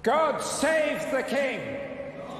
God save the king!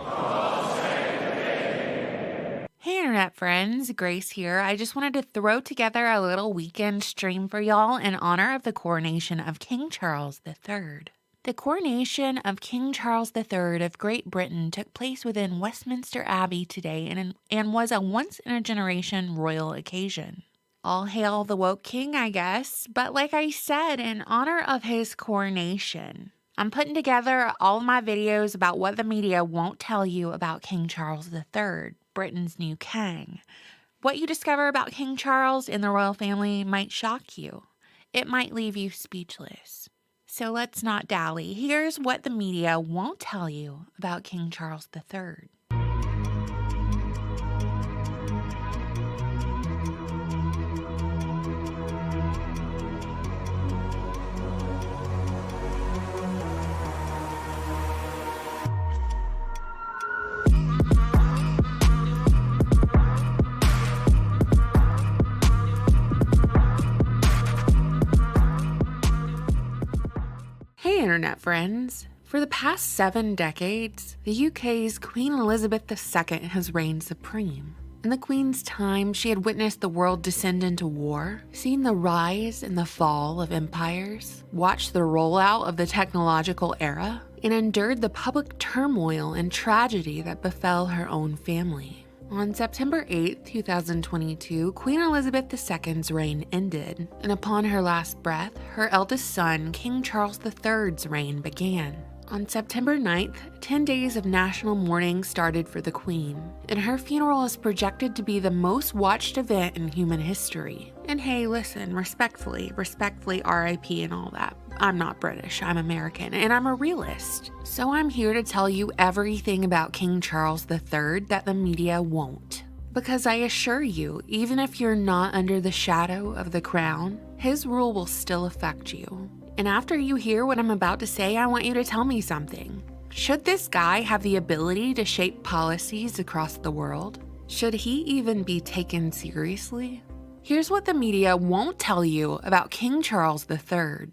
God save the king! Hey internet friends, Grace here. I just wanted to throw together a little weekend stream for y'all in honor of the coronation of King Charles III. The coronation of King Charles III of Great Britain took place within Westminster Abbey today and was a once-in-a-generation royal occasion. All hail the woke king, I guess, but like I said, in honor of his coronation, I'm putting together all of my videos about what the media won't tell you about King Charles III, Britain's new king. What you discover about King Charles and the royal family might shock you. It might leave you speechless. So let's not dally. Here's what the media won't tell you about King Charles III. Hey internet friends! For the past 7 decades, the UK's Queen Elizabeth II has reigned supreme. In the Queen's time, she had witnessed the world descend into war, seen the rise and the fall of empires, watched the rollout of the technological era, and endured the public turmoil and tragedy that befell her own family. On September 8, 2022, Queen Elizabeth II's reign ended, and upon her last breath, her eldest son, King Charles III's reign began. On September 9th, 10 days of national mourning started for the Queen, and her funeral is projected to be the most watched event in human history. And hey, listen, respectfully, RIP and all that. I'm not British, I'm American, and I'm a realist. So I'm here to tell you everything about King Charles III that the media won't. Because I assure you, even if you're not under the shadow of the crown, his rule will still affect you. And after you hear what I'm about to say, I want you to tell me something. Should this guy have the ability to shape policies across the world? Should he even be taken seriously? Here's what the media won't tell you about King Charles III.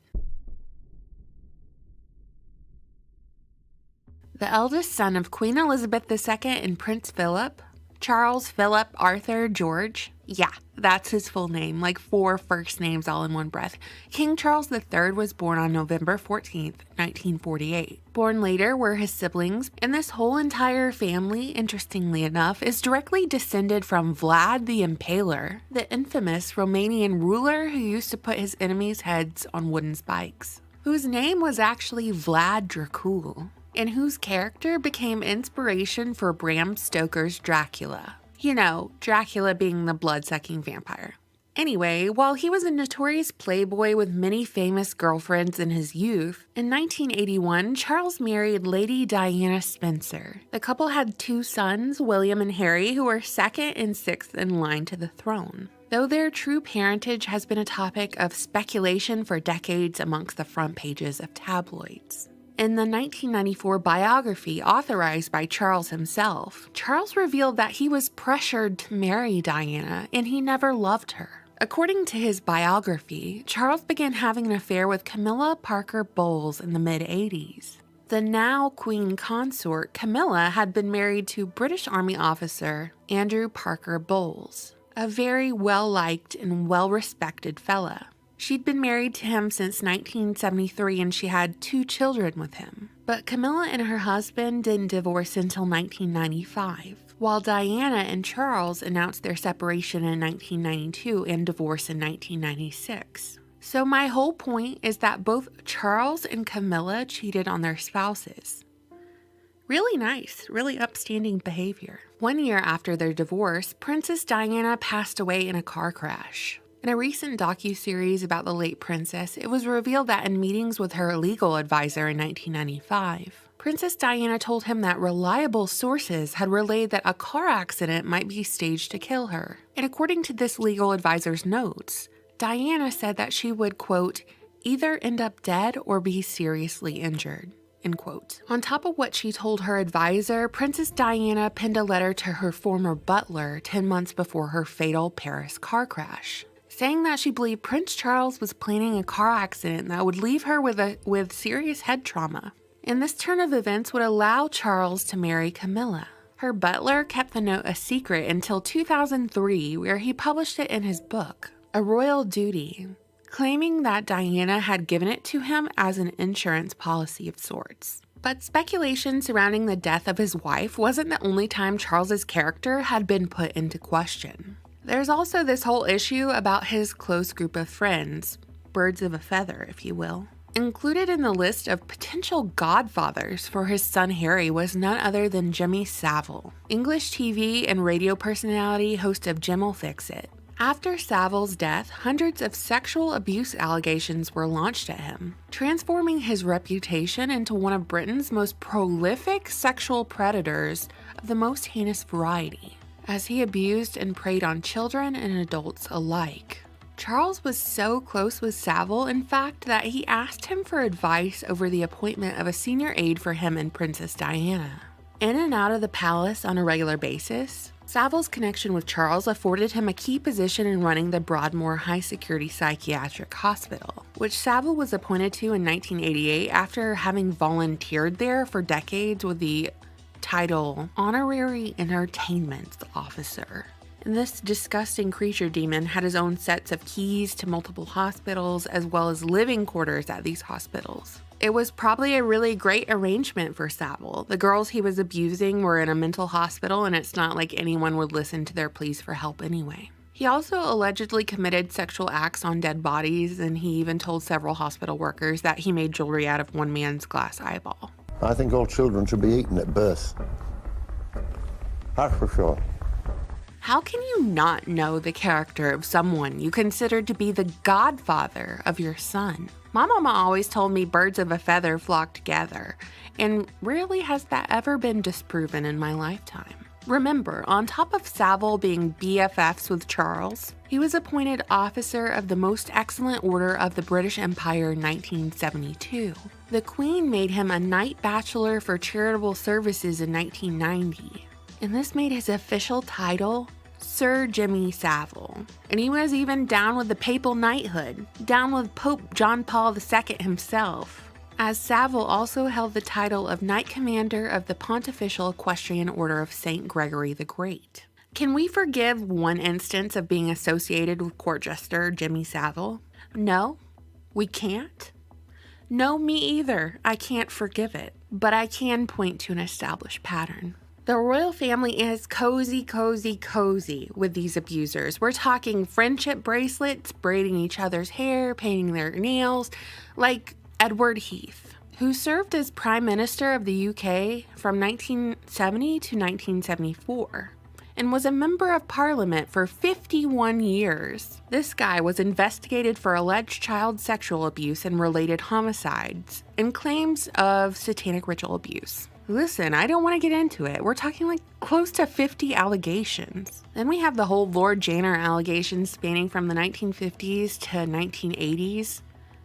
The eldest son of Queen Elizabeth II and Prince Philip, Charles Philip Arthur George, yeah, that's his full name, like 4 first names all in one breath. King Charles III was born on November 14th, 1948. Born later were his siblings, and this whole entire family, interestingly enough, is directly descended from Vlad the Impaler, the infamous Romanian ruler who used to put his enemies' heads on wooden spikes, whose name was actually Vlad Dracul, and whose character became inspiration for Bram Stoker's Dracula. You know, Dracula being the blood-sucking vampire. Anyway, while he was a notorious playboy with many famous girlfriends in his youth, in 1981, Charles married Lady Diana Spencer. The couple had 2 sons, William and Harry, who were 2nd and 6th in line to the throne. Though their true parentage has been a topic of speculation for decades amongst the front pages of tabloids. In the 1994 biography authorized by Charles himself, Charles revealed that he was pressured to marry Diana and he never loved her. According to his biography, Charles began having an affair with Camilla Parker Bowles in the mid-80s. The now Queen consort, Camilla, had been married to British Army officer Andrew Parker Bowles, a very well-liked and well-respected fella. She'd been married to him since 1973 and she had 2 children with him. But Camilla and her husband didn't divorce until 1995, while Diana and Charles announced their separation in 1992 and divorce in 1996. So my whole point is that both Charles and Camilla cheated on their spouses. Really nice, really upstanding behavior. 1 year after their divorce, Princess Diana passed away in a car crash. In a recent docuseries about the late princess, it was revealed that in meetings with her legal advisor in 1995, Princess Diana told him that reliable sources had relayed that a car accident might be staged to kill her. And according to this legal advisor's notes, Diana said that she would, quote, either end up dead or be seriously injured, end quote. On top of what she told her advisor, Princess Diana penned a letter to her former butler 10 months before her fatal Paris car crash, saying that she believed Prince Charles was planning a car accident that would leave her with serious head trauma. And this turn of events would allow Charles to marry Camilla. Her butler kept the note a secret until 2003, where he published it in his book, A Royal Duty, claiming that Diana had given it to him as an insurance policy of sorts. But speculation surrounding the death of his wife wasn't the only time Charles's character had been put into question. There's also this whole issue about his close group of friends, birds of a feather, if you will. Included in the list of potential godfathers for his son Harry was none other than Jimmy Savile, English TV and radio personality, host of Jim'll Fix It. After Savile's death, hundreds of sexual abuse allegations were launched at him, transforming his reputation into one of Britain's most prolific sexual predators of the most heinous variety, as he abused and preyed on children and adults alike. Charles was so close with Savile, in fact, that he asked him for advice over the appointment of a senior aide for him and Princess Diana. In and out of the palace on a regular basis, Savile's connection with Charles afforded him a key position in running the Broadmoor High Security Psychiatric Hospital, which Savile was appointed to in 1988 after having volunteered there for decades with the title Honorary Entertainment Officer. And this disgusting creature demon had his own sets of keys to multiple hospitals as well as living quarters at these hospitals. It was probably a really great arrangement for Savile. The girls he was abusing were in a mental hospital, and it's not like anyone would listen to their pleas for help anyway. He also allegedly committed sexual acts on dead bodies, and he even told several hospital workers that he made jewelry out of one man's glass eyeball. I think all children should be eaten at birth. That's for sure. How can you not know the character of someone you consider to be the godfather of your son? My mama always told me birds of a feather flock together, and rarely has that ever been disproven in my lifetime. Remember, on top of Savile being BFFs with Charles, he was appointed Officer of the Most Excellent Order of the British Empire in 1972. The Queen made him a Knight Bachelor for Charitable Services in 1990. And this made his official title Sir Jimmy Savile. And he was even down with the papal knighthood, down with Pope John Paul II himself, as Savile also held the title of Knight Commander of the Pontifical Equestrian Order of St. Gregory the Great. Can we forgive one instance of being associated with court jester Jimmy Savile? No, we can't. No, me either. I can't forgive it. But I can point to an established pattern. The royal family is cozy with these abusers. We're talking friendship bracelets, braiding each other's hair, painting their nails, like Edward Heath, who served as Prime Minister of the UK from 1970 to 1974 and was a member of Parliament for 51 years. This guy was investigated for alleged child sexual abuse and related homicides and claims of satanic ritual abuse. Listen, I don't want to get into it. We're talking like close to 50 allegations. Then we have the whole Lord Janner allegations spanning from the 1950s to 1980s,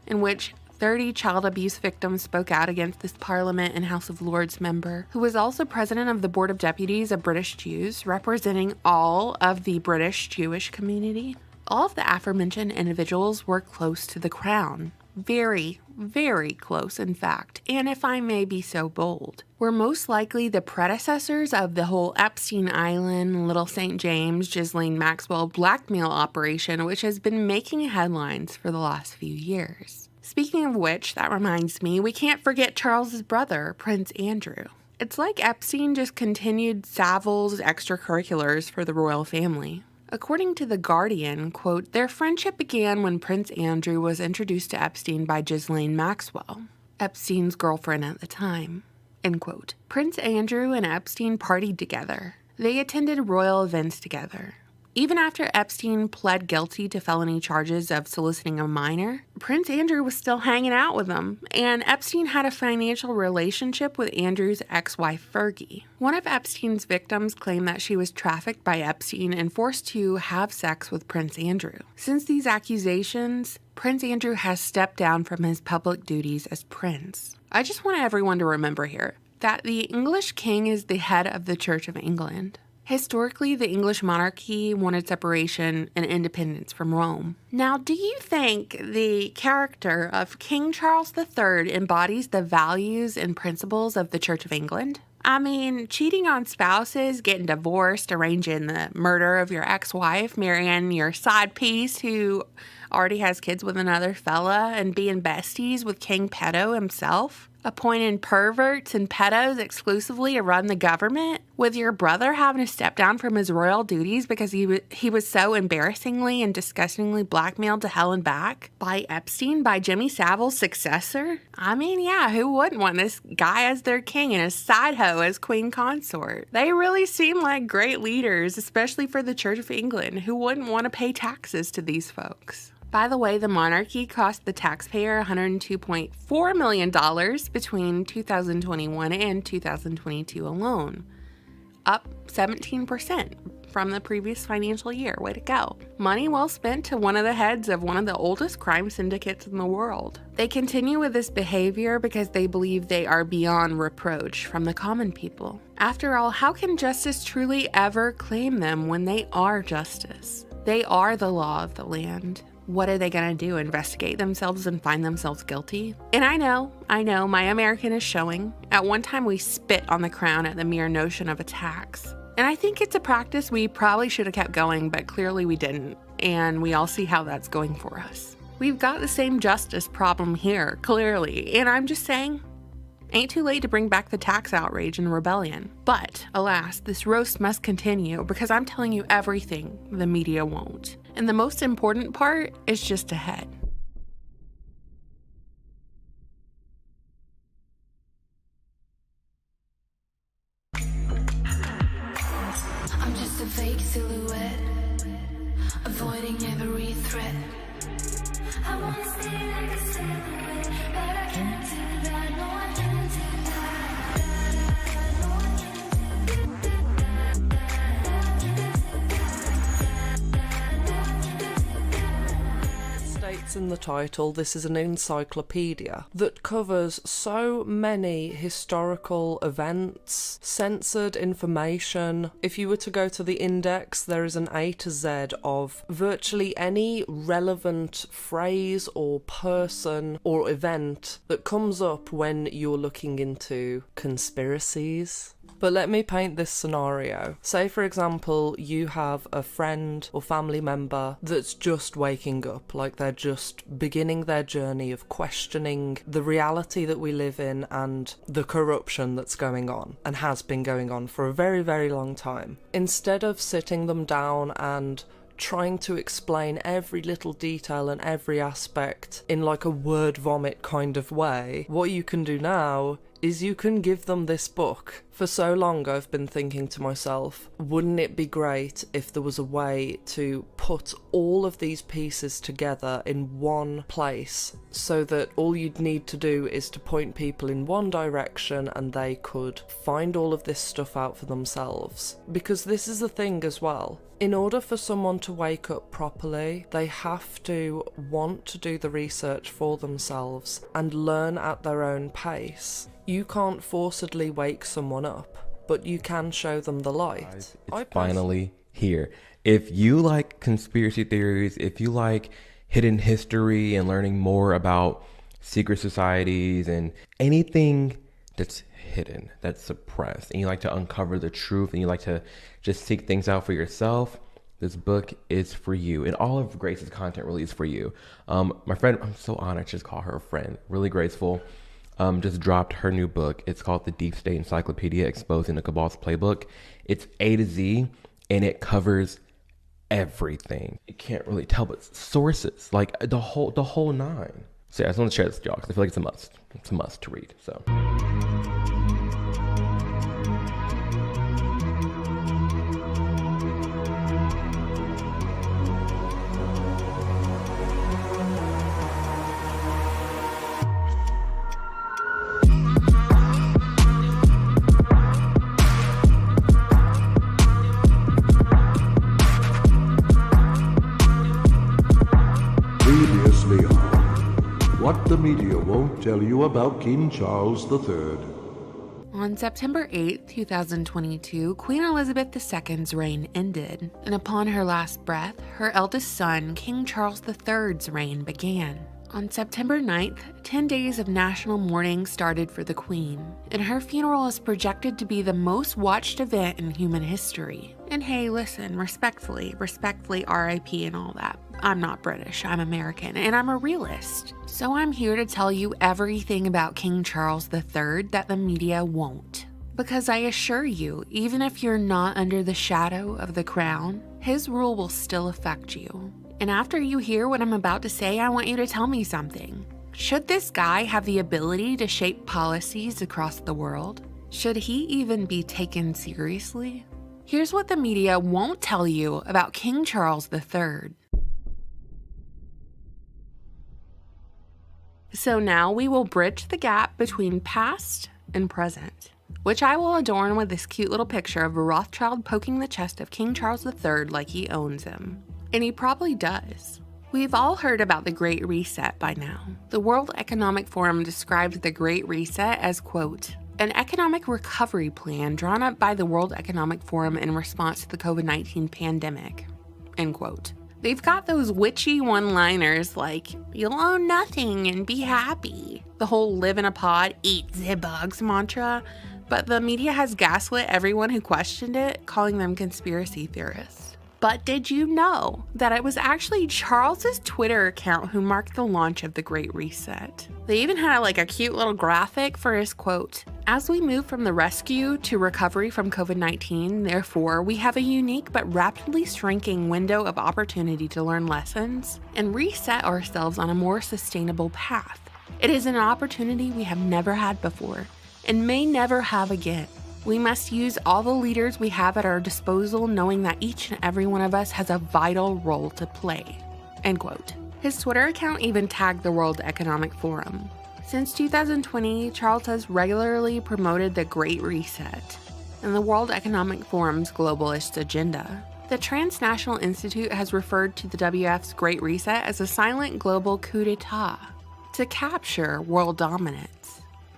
in which 30 child abuse victims spoke out against this Parliament and House of Lords member, who was also president of the Board of Deputies of British Jews, representing all of the British Jewish community. All of the aforementioned individuals were close to the crown. Very, very close, in fact, and if I may be so bold, were most likely the predecessors of the whole Epstein Island, Little St. James, Ghislaine Maxwell blackmail operation, which has been making headlines for the last few years. Speaking of which, that reminds me, we can't forget Charles's brother, Prince Andrew. It's like Epstein just continued Savile's extracurriculars for the royal family. According to The Guardian, quote, their friendship began when Prince Andrew was introduced to Epstein by Ghislaine Maxwell, Epstein's girlfriend at the time, end quote. Prince Andrew and Epstein partied together. They attended royal events together. Even after Epstein pled guilty to felony charges of soliciting a minor, Prince Andrew was still hanging out with him, and Epstein had a financial relationship with Andrew's ex-wife Fergie. One of Epstein's victims claimed that she was trafficked by Epstein and forced to have sex with Prince Andrew. Since these accusations, Prince Andrew has stepped down from his public duties as prince. I just want everyone to remember here that the English king is the head of the Church of England. Historically, the English monarchy wanted separation and independence from Rome. Now, do you think the character of King Charles III embodies the values and principles of the Church of England? I mean, cheating on spouses, getting divorced, arranging the murder of your ex-wife, marrying your side piece who already has kids with another fella, and being besties with King Pedo himself? Appointing perverts and pedos exclusively to run the government, with your brother having to step down from his royal duties because he was so embarrassingly and disgustingly blackmailed to hell and back by Epstein, by Jimmy Savile's successor? I mean, yeah, who wouldn't want this guy as their king and his side hoe as queen consort? They really seem like great leaders, especially for the Church of England. Who wouldn't want to pay taxes to these folks? By the way, the monarchy cost the taxpayer $102.4 million between 2021 and 2022 alone, up 17% from the previous financial year. Way to go. Money well spent to one of the heads of one of the oldest crime syndicates in the world. They continue with this behavior because they believe they are beyond reproach from the common people. After all, how can justice truly ever claim them when they are justice? They are the law of the land. What are they going to do? Investigate themselves and find themselves guilty? And I know, my American is showing. At one time, we spit on the crown at the mere notion of a tax. And I think it's a practice we probably should have kept going, but clearly we didn't. And we all see how that's going for us. We've got the same justice problem here, clearly. And I'm just saying, ain't too late to bring back the tax outrage and rebellion. But, alas, this roast must continue because I'm telling you everything the media won't. And the most important part is just ahead. I'm just a fake silhouette, avoiding every threat. I wanna stay like a silhouette, but I can't do that, no I can't do States in the title, this is an encyclopedia that covers so many historical events, censored information. If you were to go to the index, there is an A to Z of virtually any relevant phrase or person or event that comes up when you're looking into conspiracies. But let me paint this scenario. Say, for example, you have a friend or family member that's just waking up, like they're just beginning their journey of questioning the reality that we live in and the corruption that's going on and has been going on for a very, very long time. Instead of sitting them down and trying to explain every little detail and every aspect in like a word vomit kind of way, what you can do now is you can give them this book. For so long I've been thinking to myself, wouldn't it be great if there was a way to put all of these pieces together in one place, so that all you'd need to do is to point people in one direction and they could find all of this stuff out for themselves. Because this is the thing as well. In order for someone to wake up properly, they have to want to do the research for themselves and learn at their own pace. You can't forcibly wake someone up, but you can show them the light. It's finally here. If you like conspiracy theories, if you like hidden history and learning more about secret societies and anything that's hidden, that's suppressed, and you like to uncover the truth, and you like to just seek things out for yourself, this book is for you. And all of Grace's content really is for you. My friend, I'm so honored to just call her a friend, Really Graceful, just dropped her new book. It's called The Deep State Encyclopedia, Exposing the Cabal's Playbook. It's A to Z, and it covers everything. You can't really tell, but sources, like the whole nine. So yeah, I just want to share this with y'all because I feel like it's a must. It's a must to read, so. Previously on What the Media Won't Tell You About King Charles III. On September 8, 2022, Queen Elizabeth II's reign ended, and upon her last breath, her eldest son, King Charles III's reign began. On September 9th, 10 days of national mourning started for the Queen, and her funeral is projected to be the most watched event in human history. And hey, listen, respectfully, RIP and all that. I'm not British, I'm American, and I'm a realist. So I'm here to tell you everything about King Charles III that the media won't. Because I assure you, even if you're not under the shadow of the crown, his rule will still affect you. And after you hear what I'm about to say, I want you to tell me something. Should this guy have the ability to shape policies across the world? Should he even be taken seriously? Here's what the media won't tell you about King Charles III. So now we will bridge the gap between past and present, which I will adorn with this cute little picture of a Rothschild poking the chest of King Charles III like he owns him. And he probably does. We've all heard about the Great Reset by now. The World Economic Forum described the Great Reset as, quote, an economic recovery plan drawn up by the World Economic Forum in response to the COVID-19 pandemic, end quote. They've got those witchy one-liners like, you'll own nothing and be happy. The whole live in a pod, eat the bugs mantra. But the media has gaslit everyone who questioned it, calling them conspiracy theorists. But did you know that it was actually Charles's Twitter account who marked the launch of the Great Reset? They even had a cute little graphic for his quote. As we move from the rescue to recovery from COVID-19, therefore, we have a unique but rapidly shrinking window of opportunity to learn lessons and reset ourselves on a more sustainable path. It is an opportunity we have never had before and may never have again. We must use all the leaders we have at our disposal, knowing that each and every one of us has a vital role to play. End quote. His Twitter account even tagged the World Economic Forum. Since 2020, Charles has regularly promoted the Great Reset and the World Economic Forum's globalist agenda. The Transnational Institute has referred to the WF's Great Reset as a silent global coup d'etat to capture world dominance.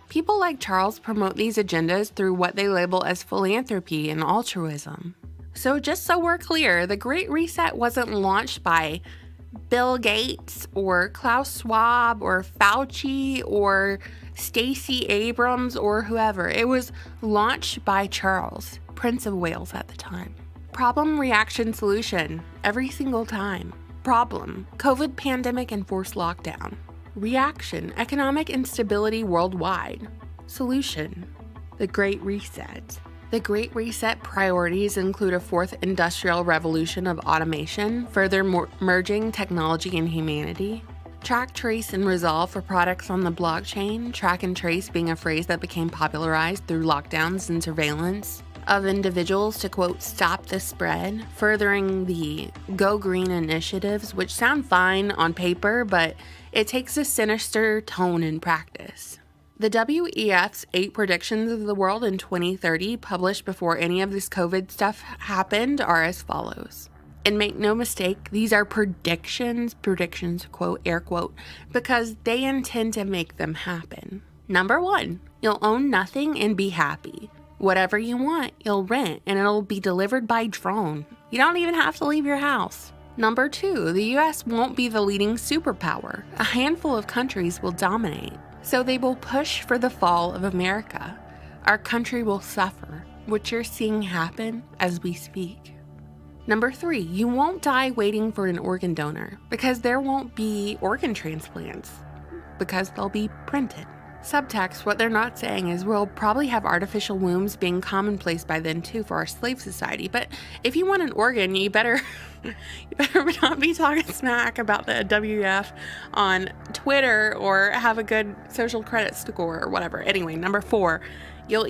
People like Charles promote these agendas through what they label as philanthropy and altruism. So just so we're clear, the Great Reset wasn't launched by Bill Gates or Klaus Schwab or Fauci or Stacey Abrams or whoever. It was launched by Charles, Prince of Wales at the time. Problem, reaction, solution, every single time. Problem, COVID pandemic and forced lockdown. Reaction, economic instability worldwide. Solution, the Great Reset. The Great Reset priorities include a fourth industrial revolution of automation, further merging technology and humanity, Track, trace, and resolve for products on the blockchain, track and trace being a phrase that became popularized through lockdowns and surveillance of individuals to, quote, stop the spread, furthering the Go Green initiatives, which sound fine on paper, but it takes a sinister tone in practice. The WEF's 8 predictions of the world in 2030, published before any of this COVID stuff happened, are as follows. And make no mistake, these are predictions, quote, air quote, because they intend to make them happen. Number 1, you'll own nothing and be happy. Whatever you want, you'll rent and it'll be delivered by drone. You don't even have to leave your house. Number 2, the US won't be the leading superpower. A handful of countries will dominate. So they will push for the fall of America. Our country will suffer, which you're seeing happen as we speak. Number 3, you won't die waiting for an organ donor because there won't be organ transplants because they'll be printed. Subtext, what they're not saying is we'll probably have artificial wombs being commonplace by then too for our slave society. But if you want an organ, you better not be talking smack about the WF on Twitter or have a good social credit score or whatever. Anyway, number 4, you'll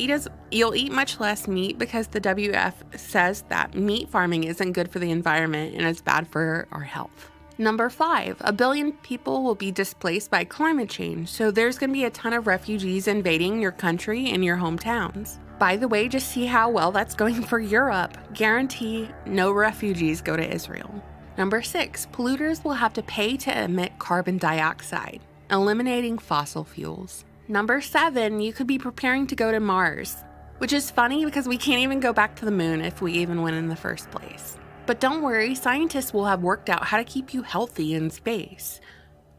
eat much less meat because the WF says that meat farming isn't good for the environment and it's bad for our health. Number 5, 1 billion people will be displaced by climate change, so there's going to be a ton of refugees invading your country and your hometowns. By the way, just see how well that's going for Europe. Guarantee no refugees go to Israel. Number 6, polluters will have to pay to emit carbon dioxide, eliminating fossil fuels. Number 7, you could be preparing to go to Mars, which is funny because we can't even go back to the moon if we even went in the first place. But don't worry, scientists will have worked out how to keep you healthy in space,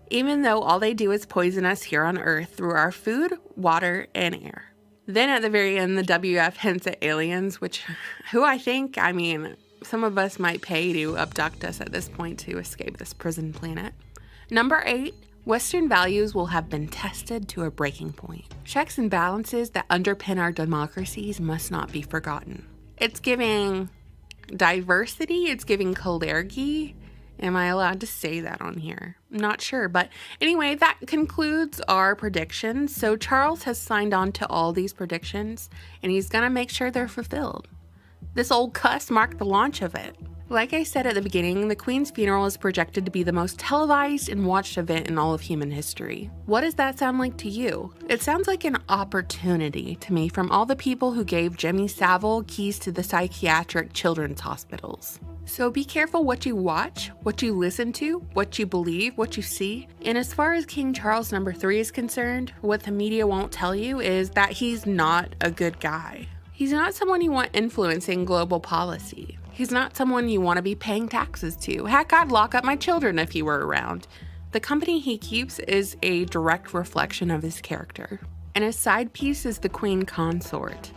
even though all they do is poison us here on Earth through our food, water, and air. Then at the very end, the WF hints at aliens, some of us might pay to abduct us at this point to escape this prison planet. Number 8, Western values will have been tested to a breaking point. Checks and balances that underpin our democracies must not be forgotten. It's giving diversity, it's giving calergy. Am I allowed to say that on here? I'm not sure, but anyway, that concludes our predictions. So Charles has signed on to all these predictions, and he's gonna make sure they're fulfilled. This old cuss marked the launch of it. Like I said at the beginning, the Queen's funeral is projected to be the most televised and watched event in all of human history. What does that sound like to you? It sounds like an opportunity to me from all the people who gave Jimmy Savile keys to the psychiatric children's hospitals. So be careful what you watch, what you listen to, what you believe, what you see. And as far as King Charles III is concerned, what the media won't tell you is that he's not a good guy. He's not someone you want influencing global policy. He's not someone you want to be paying taxes to. Heck, I'd lock up my children if he were around. The company he keeps is a direct reflection of his character. And his side piece is the Queen Consort.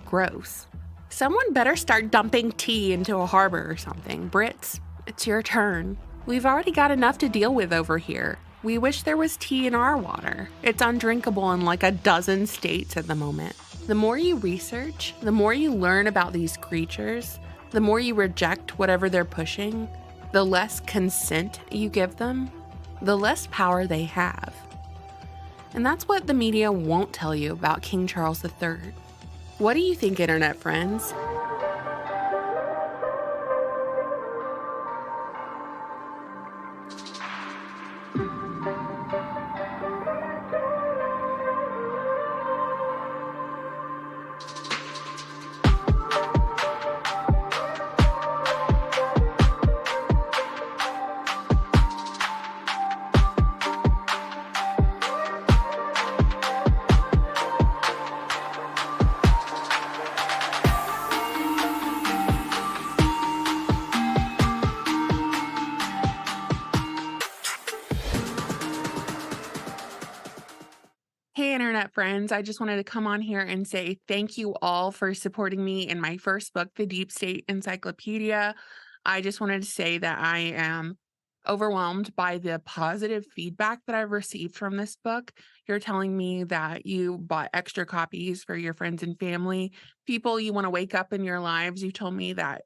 Gross. Someone better start dumping tea into a harbor or something. Brits, it's your turn. We've already got enough to deal with over here. We wish there was tea in our water. It's undrinkable in like a dozen states at the moment. The more you research, the more you learn about these creatures, the more you reject whatever they're pushing, the less consent you give them, the less power they have. And that's what the media won't tell you about King Charles III. What do you think, internet friends? Hey, internet friends, I just wanted to come on here and say thank you all for supporting me in my first book, The Deep State Encyclopedia. I just wanted to say that I am overwhelmed by the positive feedback that I've received from this book. You're telling me that you bought extra copies for your friends and family, people you want to wake up in your lives. You told me that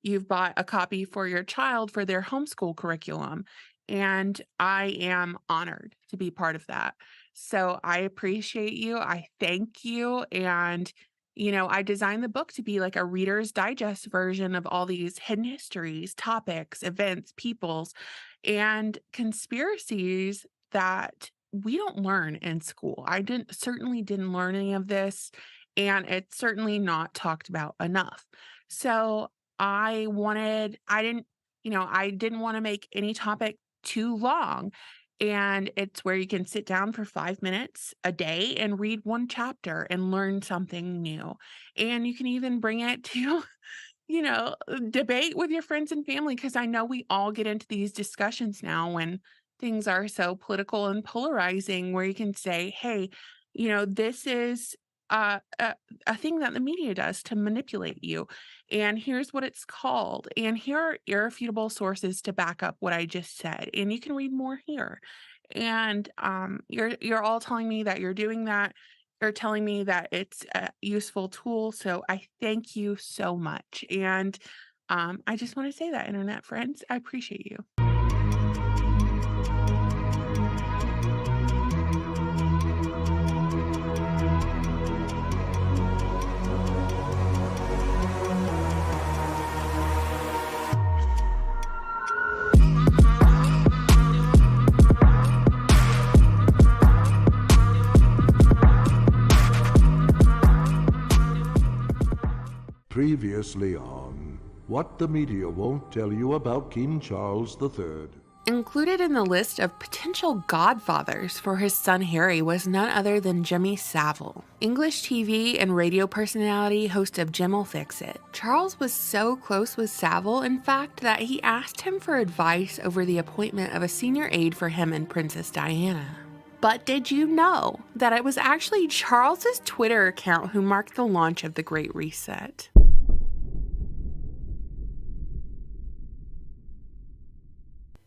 you've bought a copy for your child for their homeschool curriculum. And I am honored to be part of that. So I appreciate you. I thank you. And, I designed the book to be like a Reader's Digest version of all these hidden histories, topics, events, peoples, and conspiracies that we don't learn in school. I certainly didn't learn any of this, and it's certainly not talked about enough. So I didn't want to make any topic too long. And it's where you can sit down for 5 minutes a day and read one chapter and learn something new. And you can even bring it to, debate with your friends and family, because I know we all get into these discussions now when things are so political and polarizing, where you can say, hey, this is a thing that the media does to manipulate you. And here's what it's called. And here are irrefutable sources to back up what I just said. And you can read more here. And you're all telling me that you're doing that. You're telling me that it's a useful tool. So I thank you so much. And I just want to say that, internet friends, I appreciate you. Previously on What the Media Won't Tell You About King Charles III. Included in the list of potential godfathers for his son Harry was none other than Jimmy Savile, English TV and radio personality, host of Jim'll Fix It. Charles was so close with Savile, in fact, that he asked him for advice over the appointment of a senior aide for him and Princess Diana. But did you know that it was actually Charles's Twitter account who marked the launch of the Great Reset?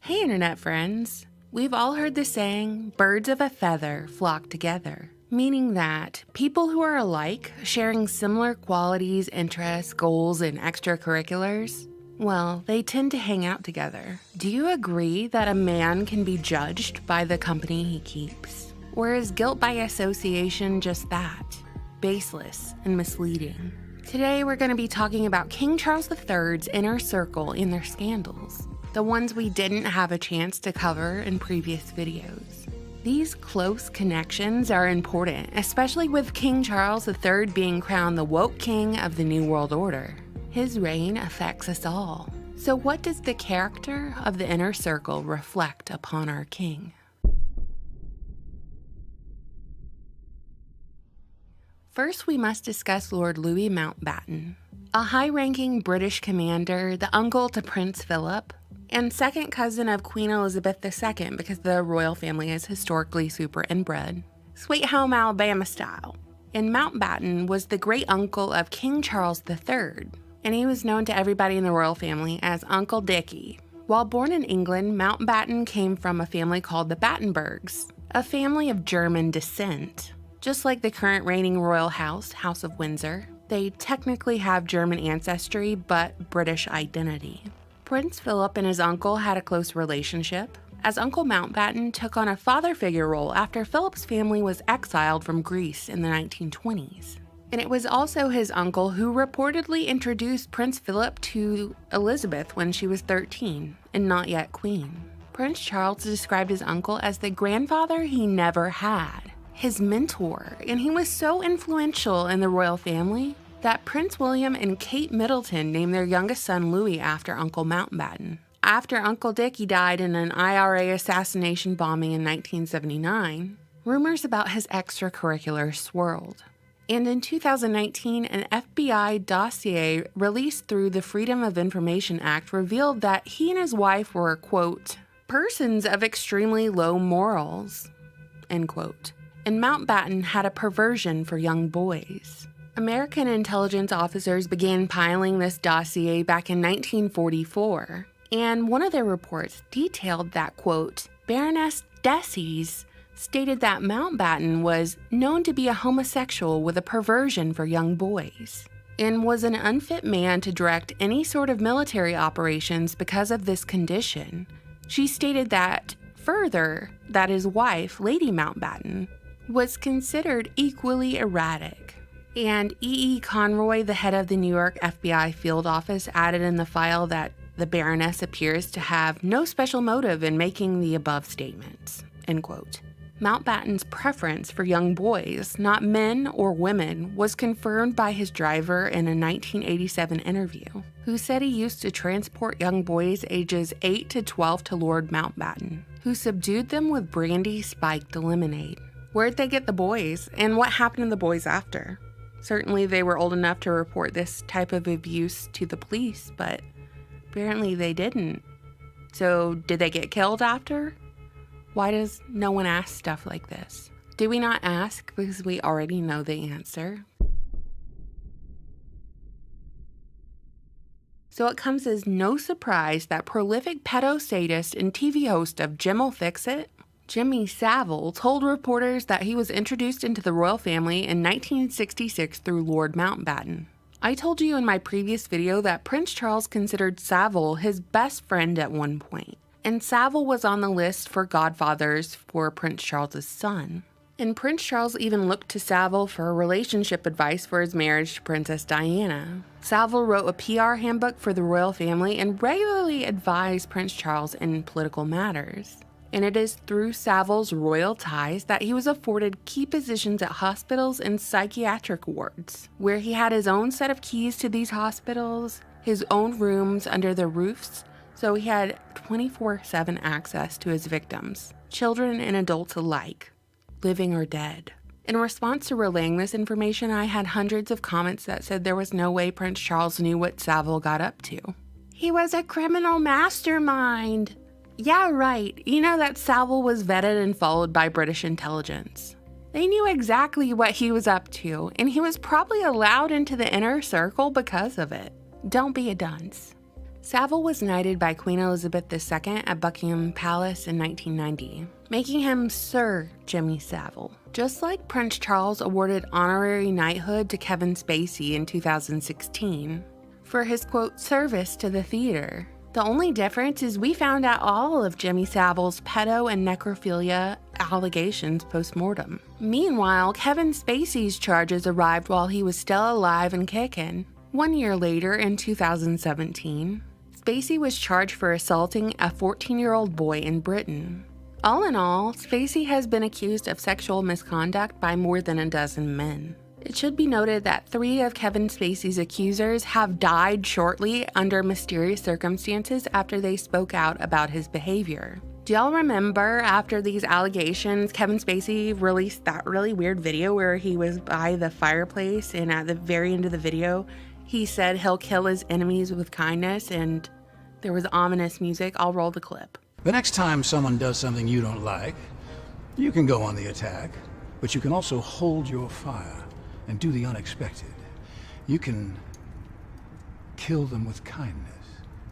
Hey, internet friends. We've all heard the saying, birds of a feather flock together, meaning that people who are alike, sharing similar qualities, interests, goals, and extracurriculars, well, they tend to hang out together. Do you agree that a man can be judged by the company he keeps? Or is guilt by association just that? Baseless and misleading. Today, we're going to be talking about King Charles III's inner circle and their scandals. The ones we didn't have a chance to cover in previous videos. These close connections are important, especially with King Charles III being crowned the woke king of the New World Order. His reign affects us all. So what does the character of the inner circle reflect upon our king? First, we must discuss Lord Louis Mountbatten, a high-ranking British commander, the uncle to Prince Philip, and second cousin of Queen Elizabeth II because the royal family is historically super inbred. Sweet Home Alabama style. And Mountbatten was the great uncle of King Charles III, and he was known to everybody in the royal family as Uncle Dickie. While born in England, Mountbatten came from a family called the Battenbergs, a family of German descent. Just like the current reigning royal house, House of Windsor, they technically have German ancestry but British identity. Prince Philip and his uncle had a close relationship, as Uncle Mountbatten took on a father figure role after Philip's family was exiled from Greece in the 1920s. And it was also his uncle who reportedly introduced Prince Philip to Elizabeth when she was 13 and not yet queen. Prince Charles described his uncle as the grandfather he never had, his mentor, and he was so influential in the royal family that Prince William and Kate Middleton named their youngest son Louis after Uncle Mountbatten. After Uncle Dickie died in an IRA assassination bombing in 1979, rumors about his extracurriculars swirled. And in 2019, an FBI dossier released through the Freedom of Information Act revealed that he and his wife were, quote, persons of extremely low morals, end quote. And Mountbatten had a perversion for young boys. American intelligence officers began piling this dossier back in 1944, and one of their reports detailed that, quote, Baroness Desies stated that Mountbatten was known to be a homosexual with a perversion for young boys, and was an unfit man to direct any sort of military operations because of this condition, She stated that, further, that his wife, Lady Mountbatten, was considered equally erratic. And E. Conroy, the head of the New York FBI field office, added in the file that the Baroness appears to have no special motive in making the above statements, end quote. Mountbatten's preference for young boys, not men or women, was confirmed by his driver in a 1987 interview, who said he used to transport young boys ages 8 to 12 to Lord Mountbatten, who subdued them with brandy spiked lemonade. Where'd they get the boys, and what happened to the boys after? Certainly they were old enough to report this type of abuse to the police, but apparently they didn't. So did they get killed after? Why does no one ask stuff like this? Do we not ask because we already know the answer? So it comes as no surprise that prolific pedo-sadist and TV host of Jim'll Fix It, Jimmy Savile, told reporters that he was introduced into the royal family in 1966 through Lord Mountbatten. I told you in my previous video that Prince Charles considered Savile his best friend at one point, and Savile was on the list for godfathers for Prince Charles's son. And Prince Charles even looked to Savile for relationship advice for his marriage to Princess Diana. Savile wrote a PR handbook for the royal family and regularly advised Prince Charles in political matters. And it is through Savile's royal ties that he was afforded key positions at hospitals and psychiatric wards, where he had his own set of keys to these hospitals, his own rooms under their roofs, so he had 24/7 access to his victims, children and adults alike, living or dead. In response to relaying this information, I had hundreds of comments that said there was no way Prince Charles knew what Savile got up to. He was a criminal mastermind. Yeah, right. You know that Savile was vetted and followed by British intelligence. They knew exactly what he was up to, and he was probably allowed into the inner circle because of it. Don't be a dunce. Savile was knighted by Queen Elizabeth II at Buckingham Palace in 1990, making him Sir Jimmy Savile, just like Prince Charles awarded honorary knighthood to Kevin Spacey in 2016 for his, quote, service to the theater. The only difference is we found out all of Jimmy Savile's pedo and necrophilia allegations post-mortem. Meanwhile, Kevin Spacey's charges arrived while he was still alive and kicking. 1 year later, in 2017, Spacey was charged for assaulting a 14-year-old boy in Britain. All in all, Spacey has been accused of sexual misconduct by more than a dozen men. It should be noted that 3 of Kevin Spacey's accusers have died shortly under mysterious circumstances after they spoke out about his behavior. Do y'all remember after these allegations, Kevin Spacey released that really weird video where he was by the fireplace, and at the very end of the video, he said he'll kill his enemies with kindness, and there was ominous music. I'll roll the clip. The next time someone does something you don't like, you can go on the attack, but you can also hold your fire and do the unexpected. You can kill them with kindness.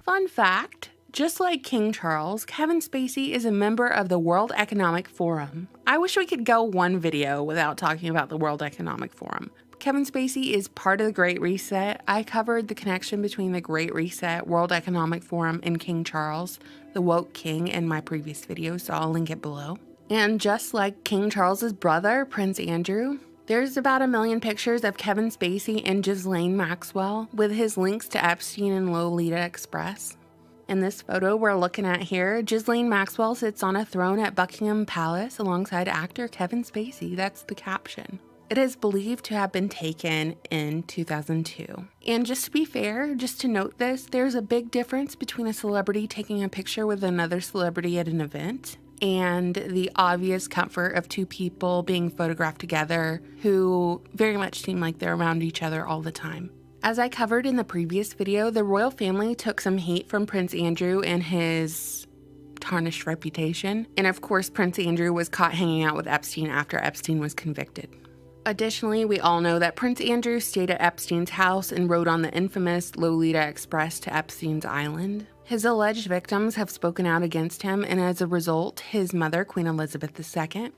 Fun fact, just like King Charles, Kevin Spacey is a member of the World Economic Forum. I wish we could go one video without talking about the World Economic Forum. Kevin Spacey is part of the Great Reset. I covered the connection between the Great Reset, World Economic Forum, and King Charles, the woke king, in my previous video, so I'll link it below. And just like King Charles's brother, Prince Andrew, there's about 1 million pictures of Kevin Spacey and Ghislaine Maxwell with his links to Epstein and Lolita Express. In this photo we're looking at here, Ghislaine Maxwell sits on a throne at Buckingham Palace alongside actor Kevin Spacey. That's the caption. It is believed to have been taken in 2002. And just to be fair, just to note this, there's a big difference between a celebrity taking a picture with another celebrity at an event and the obvious comfort of 2 people being photographed together who very much seem like they're around each other all the time. As I covered in the previous video, the royal family took some heat from Prince Andrew and his tarnished reputation. And of course, Prince Andrew was caught hanging out with Epstein after Epstein was convicted. Additionally, we all know that Prince Andrew stayed at Epstein's house and rode on the infamous Lolita Express to Epstein's island. His alleged victims have spoken out against him, and as a result, his mother, Queen Elizabeth II,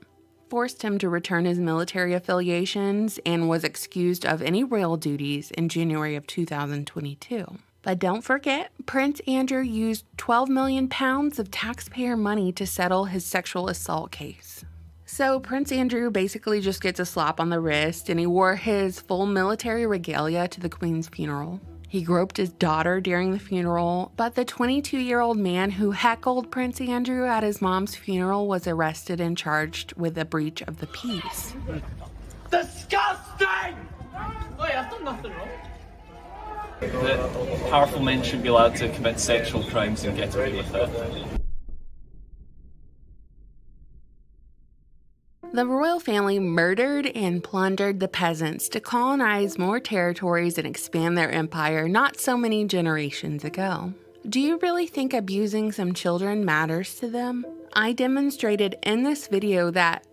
forced him to return his military affiliations and was excused of any royal duties in January of 2022. But don't forget, Prince Andrew used 12 million pounds of taxpayer money to settle his sexual assault case. So Prince Andrew basically just gets a slap on the wrist, and he wore his full military regalia to the Queen's funeral. He groped his daughter during the funeral, but the 22-year-old man who heckled Prince Andrew at his mom's funeral was arrested and charged with a breach of the peace. Disgusting! Wait, I've done nothing wrong. That powerful men should be allowed to commit sexual crimes and get away with it. The royal family murdered and plundered the peasants to colonize more territories and expand their empire not so many generations ago. Do you really think abusing some children matters to them? I demonstrated in this video that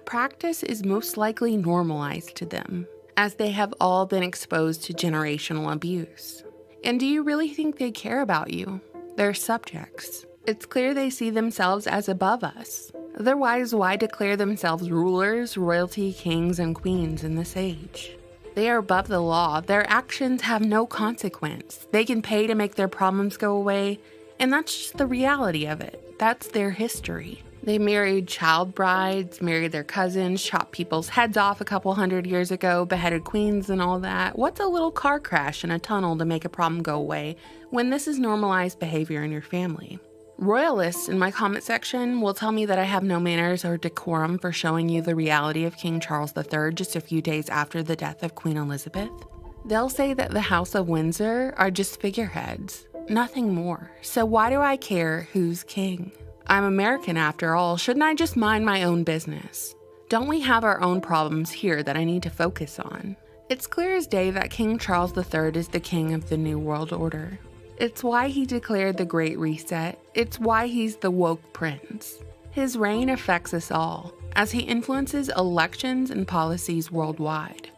practice is most likely normalized to them, as they have all been exposed to generational abuse. And do you really think they care about you? They're subjects. It's clear they see themselves as above us. Otherwise, why declare themselves rulers, royalty, kings, and queens in this age? They are above the law. Their actions have no consequence. They can pay to make their problems go away, and that's just the reality of it. That's their history. They married child brides, married their cousins, chopped people's heads off a couple hundred years ago, beheaded queens and all that. What's a little car crash in a tunnel to make a problem go away when this is normalized behavior in your family? Royalists in my comment section will tell me that I have no manners or decorum for showing you the reality of King Charles III just a few days after the death of Queen Elizabeth. They'll say that the House of Windsor are just figureheads, nothing more. So why do I care who's king? I'm American after all, shouldn't I just mind my own business? Don't we have our own problems here that I need to focus on? It's clear as day that King Charles III is the king of the New World Order. It's why he declared the Great Reset. It's why he's the woke prince. His reign affects us all, as he influences elections and policies worldwide.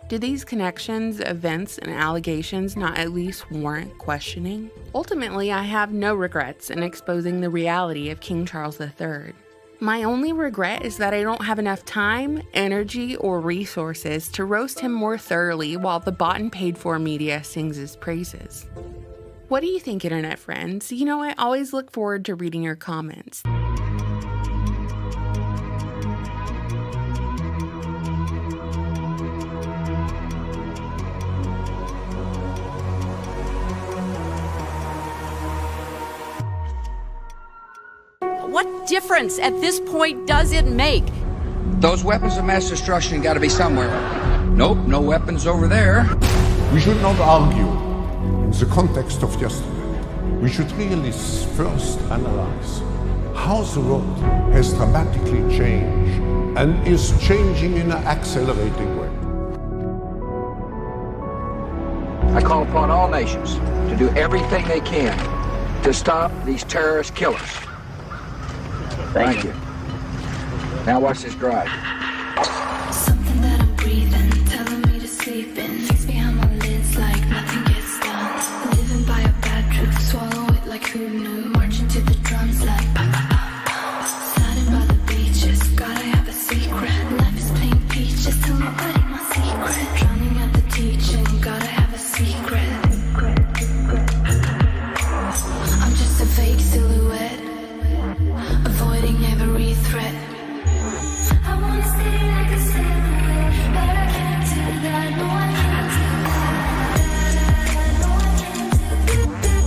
Do these connections, events, and allegations not at least warrant questioning? Ultimately, I have no regrets in exposing the reality of King Charles III. My only regret is that I don't have enough time, energy, or resources to roast him more thoroughly while the bought and paid for media sings his praises. What do you think, internet friends? You know, I always look forward to reading your comments. What difference at this point does it make? Those weapons of mass destruction got to be somewhere. Nope, no weapons over there. We should not argue in the context of yesterday. We should really first analyze how the world has dramatically changed and is changing in an accelerating way. I call upon all nations to do everything they can to stop these terrorist killers. Thank you. Now watch this drive. Something that I'm breathing, telling me to sleep in. Makes me behind my lids like nothing gets done. Living by a bad truth, swallow it like who knew. Marching to the drums like pa pa pa pa. Standing by the beaches, gotta have a secret. Life is plain peaches, tell nobody my secret. Drowning at the teaching, gotta have a secret. I'm just a fake silhouette, avoiding every threat. I wanna stay like a silhouette, but I can't do that. No, I can't do that. No, I can't do that.